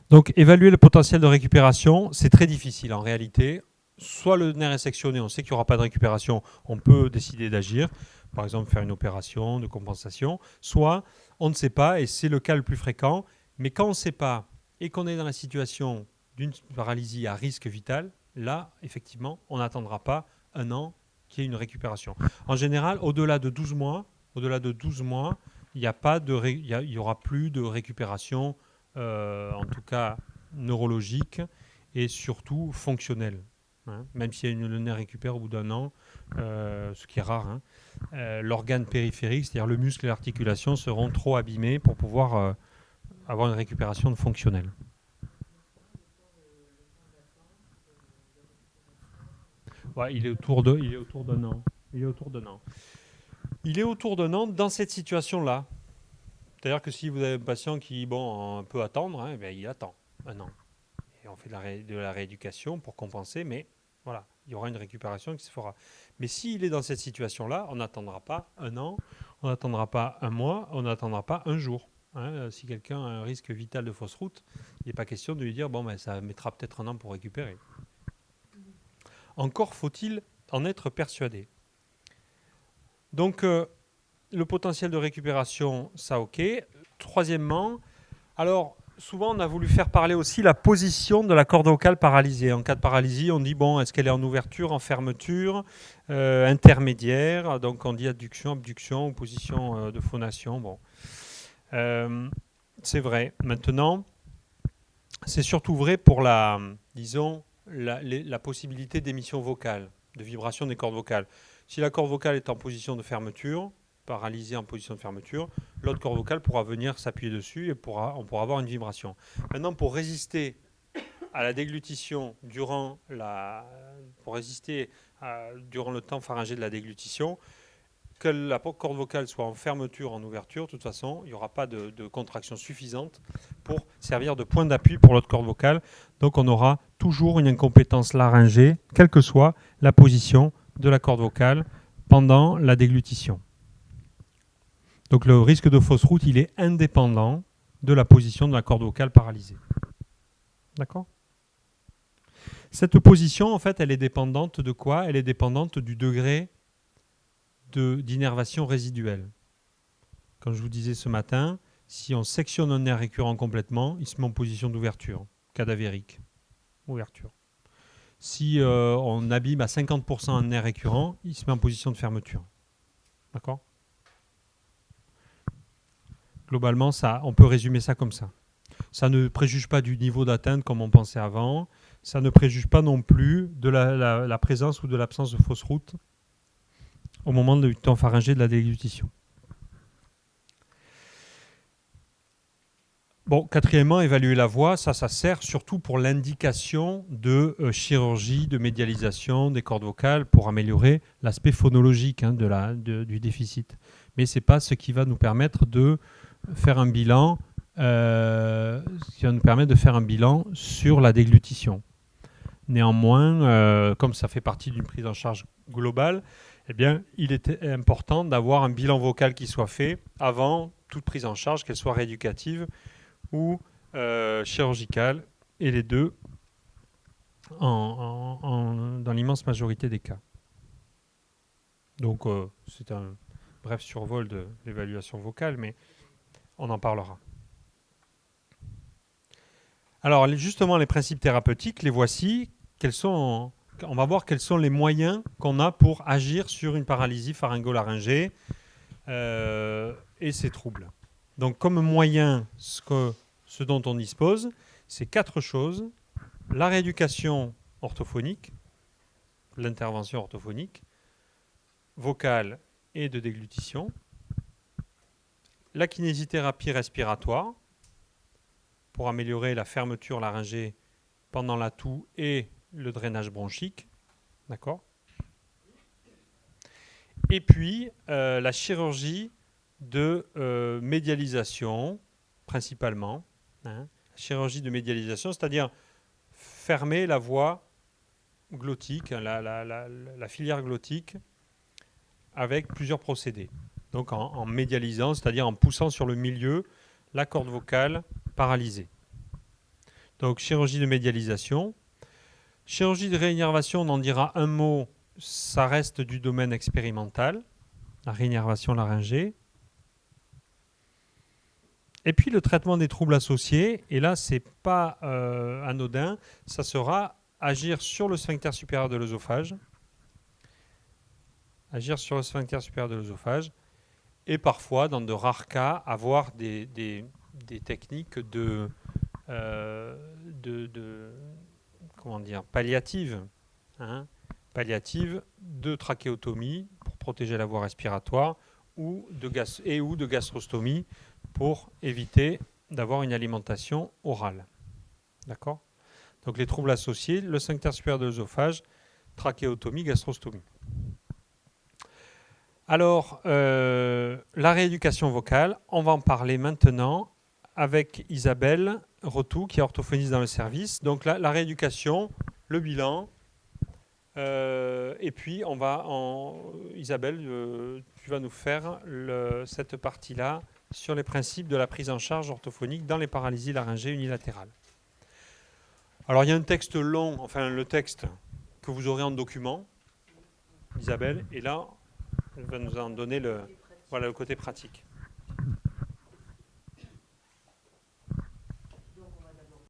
Donc, évaluer le potentiel de récupération, c'est très difficile en réalité. Soit le nerf est sectionné, on sait qu'il n'y aura pas de récupération, on peut décider d'agir, par exemple faire une opération de compensation. Soit on ne sait pas, et c'est le cas le plus fréquent, mais quand on ne sait pas et qu'on est dans la situation d'une paralysie à risque vital, là, effectivement, on n'attendra pas 1 an qu'il y ait une récupération. En général, au-delà de 12 mois, il n'y aura plus de récupération, en tout cas neurologique et surtout fonctionnelle. Hein, même si le nerf récupère au bout d'1 an, ce qui est rare. Hein. l'organe périphérique, c'est-à-dire le muscle et l'articulation, seront trop abîmés pour pouvoir avoir une récupération fonctionnelle. Ouais, il est autour d'un an. Il est autour d'un an. Il est autour d'un an dans cette situation-là. C'est-à-dire que si vous avez un patient qui peut attendre, hein, ben, il attend un an. Et on fait de la rééducation pour compenser, mais voilà, il y aura une récupération qui se fera. Mais s'il est dans cette situation-là, on n'attendra pas un an, on n'attendra pas un mois, on n'attendra pas un jour. Hein. Si quelqu'un a un risque vital de fausse route, il n'est pas question de lui dire bon, ben, ça mettra peut-être un an pour récupérer. Encore faut-il en être persuadé. Donc, le potentiel de récupération, ça ok. Troisièmement, alors souvent on a voulu faire parler aussi la position de la corde vocale paralysée. En cas de paralysie, on dit bon, est-ce qu'elle est en ouverture, en fermeture, intermédiaire. Donc on dit adduction, abduction ou position de phonation. Bon, c'est vrai. Maintenant, c'est surtout vrai pour la possibilité d'émission vocale, de vibration des cordes vocales. Si la corde vocale est en position de fermeture, paralysée en position de fermeture, l'autre corde vocale pourra venir s'appuyer dessus et on pourra avoir une vibration. Maintenant, pour résister à la déglutition durant le temps pharyngé de la déglutition, que la corde vocale soit en fermeture, en ouverture, de toute façon, il n'y aura pas de contraction suffisante pour servir de point d'appui pour l'autre corde vocale. Donc on aura toujours une incompétence laryngée, quelle que soit la position de la corde vocale pendant la déglutition. Donc le risque de fausse route, il est indépendant de la position de la corde vocale paralysée. D'accord ? Cette position, en fait, elle est dépendante de quoi ? Elle est dépendante du degré d'innervation résiduelle. Comme je vous disais ce matin, si on sectionne un nerf récurrent complètement, il se met en position d'ouverture, cadavérique. Ouverture. Si on abîme à 50% un nerf récurrent, il se met en position de fermeture. D'accord ? Globalement, on peut résumer ça comme ça. Ça ne préjuge pas du niveau d'atteinte comme on pensait avant. Ça ne préjuge pas non plus de la présence ou de l'absence de fausse route au moment du temps pharyngé de la déglutition. Bon, quatrièmement, évaluer la voix, ça sert surtout pour l'indication de chirurgie, de médialisation des cordes vocales pour améliorer l'aspect phonologique du déficit. Mais ce n'est pas ce qui va nous permettre de faire un bilan, sur la déglutition. Néanmoins, comme ça fait partie d'une prise en charge globale, eh bien, il est important d'avoir un bilan vocal qui soit fait avant toute prise en charge, qu'elle soit rééducative ou chirurgicale, et les deux dans l'immense majorité des cas. Donc, c'est un bref survol de l'évaluation vocale, mais on en parlera. Alors, justement, les principes thérapeutiques, les voici. On va voir quels sont les moyens qu'on a pour agir sur une paralysie pharyngo-laryngée et ses troubles. Donc, comme moyen, ce dont on dispose, c'est 4 choses. La rééducation orthophonique, l'intervention orthophonique, vocale et de déglutition. La kinésithérapie respiratoire, pour améliorer la fermeture laryngée pendant la toux et le drainage bronchique. D'accord ? Et puis, la chirurgie de médialisation, principalement. Chirurgie de médialisation, c'est-à-dire fermer la voie glottique, la filière glottique, avec plusieurs procédés. Donc en médialisant, c'est-à-dire en poussant sur le milieu la corde vocale paralysée. Donc chirurgie de médialisation. Chirurgie de réinnervation, on en dira un mot, ça reste du domaine expérimental, la réinnervation laryngée. Et puis le traitement des troubles associés, et là c'est pas anodin, ça sera agir sur le sphincter supérieur de l'œsophage, et parfois, dans de rares cas, avoir des techniques palliatives, palliatives de trachéotomie pour protéger la voie respiratoire, ou de gastrostomie pour éviter d'avoir une alimentation orale. D'accord ? Donc les troubles associés, le sphincter supérieur de l'œsophage, trachéotomie, gastrostomie. Alors, la rééducation vocale, on va en parler maintenant avec Isabelle Rotou, qui est orthophoniste dans le service. Donc la rééducation, le bilan, et puis Isabelle, tu vas nous faire cette partie-là sur les principes de la prise en charge orthophonique dans les paralysies laryngées unilatérales. Alors il y a un texte long, enfin le texte que vous aurez en document, Isabelle, et là, elle va nous en donner le côté pratique.